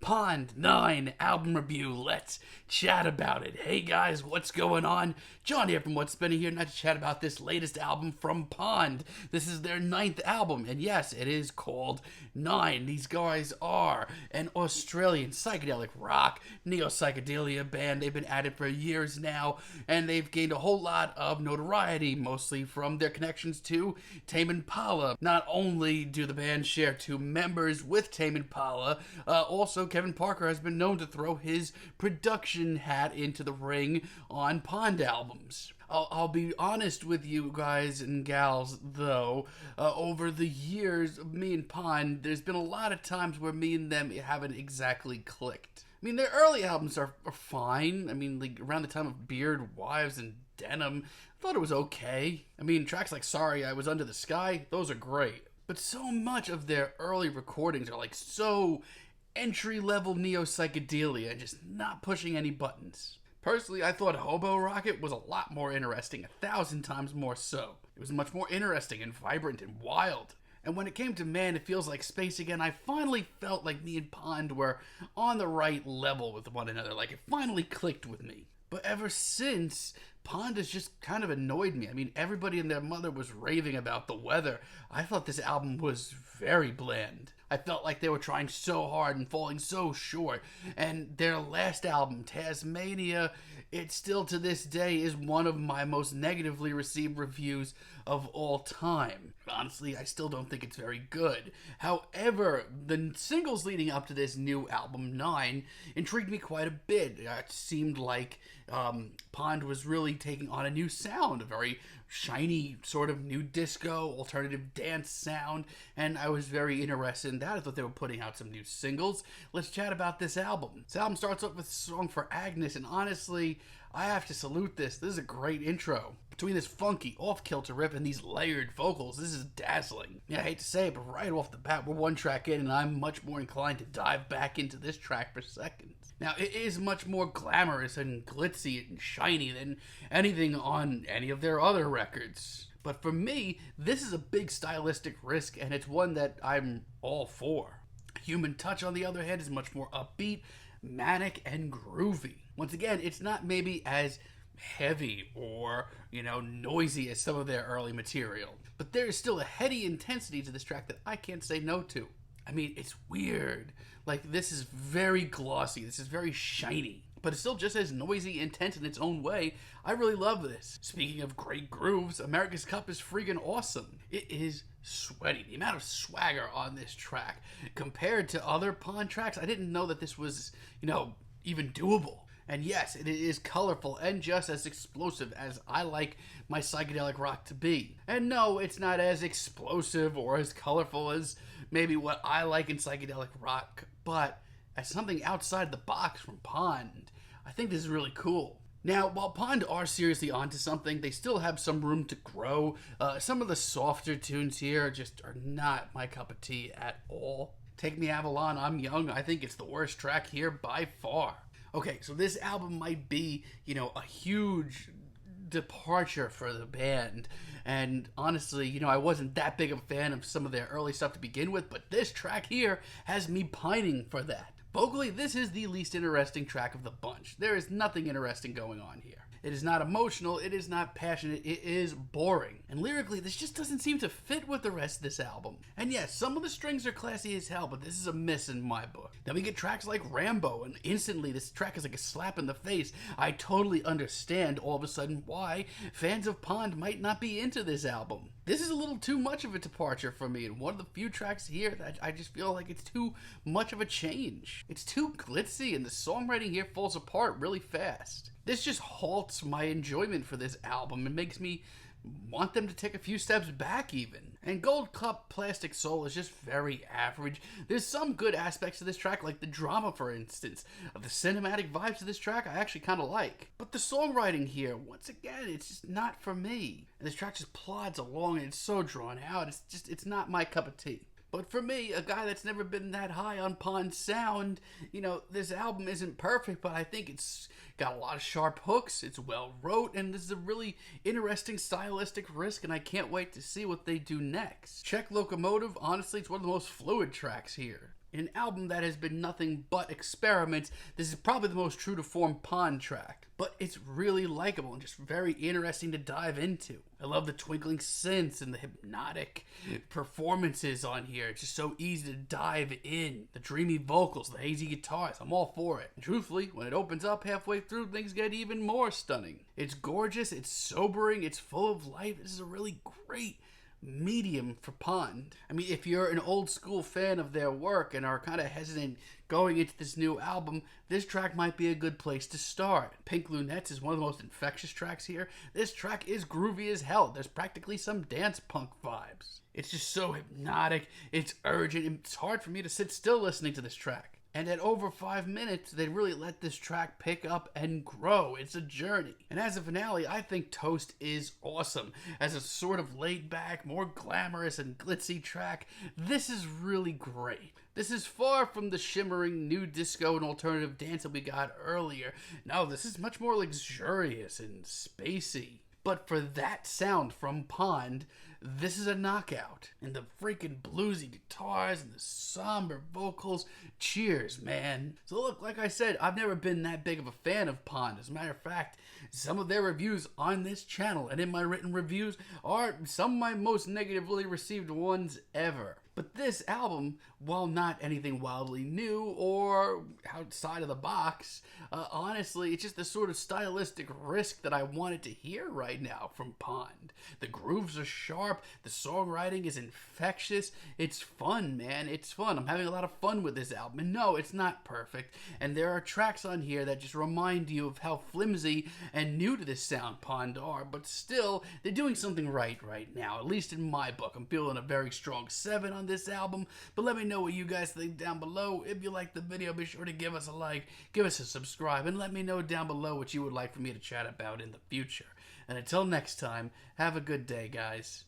Pond 9 album review. Let's chat about it. Hey guys, what's going on? John here from What's Spinning here, not to chat about this latest album from Pond. This is their 9th album, and yes, it is called 9. These guys are an Australian psychedelic rock, neo-psychedelia band. They've been at it for years now, and they've gained a whole lot of notoriety, mostly from their connections to Tame Impala. Not only do the band share 2 members with Tame Impala, also Kevin Parker has been known to throw his production hat into the ring on Pond albums. I'll be honest with you guys and gals, though. Over the years of me and Pond, there's been a lot of times where me and them haven't exactly clicked. I mean, their early albums are fine. I mean, like around the time of Beard, Wives, and Denim, I thought it was okay. I mean, tracks like Sorry I Was Under the Sky, those are great. But so much of their early recordings are like so entry-level neo-psychedelia and just not pushing any buttons. Personally, I thought Hobo Rocket was a lot more interesting, 1,000 times more so. It was much more interesting and vibrant and wild. And when it came to Man, It Feels Like Space Again, I finally felt like me and Pond were on the right level with one another, like it finally clicked with me. But ever since, Pond has just kind of annoyed me. I mean, everybody and their mother was raving about the weather. I thought this album was very bland. I felt like they were trying so hard and falling so short. And their last album, Tasmania, it still to this day is one of my most negatively received reviews of all time. Honestly, I still don't think it's very good. However, the singles leading up to this new album, 9, intrigued me quite a bit. It seemed like Pond was really taking on a new sound, a very shiny sort of new disco, alternative dance sound, and I was very interested in that. I thought they were putting out some new singles. Let's chat about this album. This album starts off with a song for Agnes, and honestly, I have to salute this. This is a great intro. Between this funky, off-kilter riff and these layered vocals, this is dazzling. Yeah, I hate to say it, but right off the bat, we're 1 track in, and I'm much more inclined to dive back into this track for seconds. Now, it is much more glamorous and glitzy and shiny than anything on any of their other records. But for me, this is a big stylistic risk, and it's one that I'm all for. Human Touch, on the other hand, is much more upbeat, manic, and groovy. Once again, it's not maybe as heavy or, noisy as some of their early material, but there is still a heady intensity to this track that I can't say no to. I mean, it's weird. Like, this is very glossy, this is very shiny, but it's still just as noisy, intense in its own way. I really love this. Speaking of great grooves, America's Cup is freaking awesome. It is sweaty. The amount of swagger on this track, compared to other Pond tracks, I didn't know that this was, even doable. And yes, it is colorful and just as explosive as I like my psychedelic rock to be. And no, it's not as explosive or as colorful as maybe what I like in psychedelic rock, but as something outside the box from Pond, I think this is really cool. Now, while Pond are seriously onto something, they still have some room to grow. Some of the softer tunes here just are not my cup of tea at all. Take Me Avalon, I'm Young, I think it's the worst track here by far. Okay, so this album might be, a huge departure for the band. And honestly, I wasn't that big of a fan of some of their early stuff to begin with, but this track here has me pining for that. Vocally, this is the least interesting track of the bunch. There is nothing interesting going on here. It is not emotional, it is not passionate, it is boring. And lyrically, this just doesn't seem to fit with the rest of this album. And yes, some of the strings are classy as hell, but this is a miss in my book. Then we get tracks like Rambo, and instantly this track is like a slap in the face. I totally understand all of a sudden why fans of Pond might not be into this album. This is a little too much of a departure for me, and one of the few tracks here that I just feel like it's too much of a change. It's too glitzy, and the songwriting here falls apart really fast. This just halts my enjoyment for this album and makes me want them to take a few steps back even. And Gold Cup Plastic Soul is just very average. There's some good aspects to this track, like the drama for instance. The cinematic vibes of this track I actually kind of like. But the songwriting here, once again, it's just not for me. And this track just plods along and it's so drawn out. It's not my cup of tea. But for me, a guy that's never been that high on Pond sound, this album isn't perfect, but I think it's got a lot of sharp hooks, it's well wrote, and this is a really interesting stylistic risk, and I can't wait to see what they do next. Czech Locomotive, honestly, it's one of the most fluid tracks here. In an album that has been nothing but experiments, this is probably the most true to form Pond track. But it's really likable and just very interesting to dive into. I love the twinkling synths and the hypnotic performances on here. It's just so easy to dive in. The dreamy vocals, the hazy guitars, I'm all for it. And truthfully, when it opens up halfway through, things get even more stunning. It's gorgeous, it's sobering, it's full of life. This is a really great medium for Pond. I mean, if you're an old school fan of their work and are kind of hesitant going into this new album, this track might be a good place to start. Pink Lunettes is one of the most infectious tracks here. This track is groovy as hell. There's practically some dance punk vibes. It's just so hypnotic, it's urgent, and it's hard for me to sit still listening to this track. And at over 5 minutes, they really let this track pick up and grow. It's a journey. And as a finale, I think Toast is awesome. As a sort of laid back, more glamorous and glitzy track, this is really great. This is far from the shimmering new disco and alternative dance that we got earlier. No, this is much more luxurious and spacey. But for that sound from Pond, this is a knockout. And the freaking bluesy guitars and the somber vocals, cheers, man. So look, like I said, I've never been that big of a fan of Pond. As a matter of fact, some of their reviews on this channel and in my written reviews are some of my most negatively received ones ever. But this album, while not anything wildly new or outside of the box, honestly, it's just the sort of stylistic risk that I wanted to hear right now from Pond. The grooves are sharp, the songwriting is infectious, it's fun, man, it's fun. I'm having a lot of fun with this album, and no, it's not perfect, and there are tracks on here that just remind you of how flimsy and new to this sound Pond are, but still, they're doing something right now, at least in my book. I'm feeling a very strong 7 on this album, but let me know what you guys think down below. If you liked the video, be sure to give us a like, give us a subscribe, and let me know down below what you would like for me to chat about in the future. And until next time, have a good day, guys.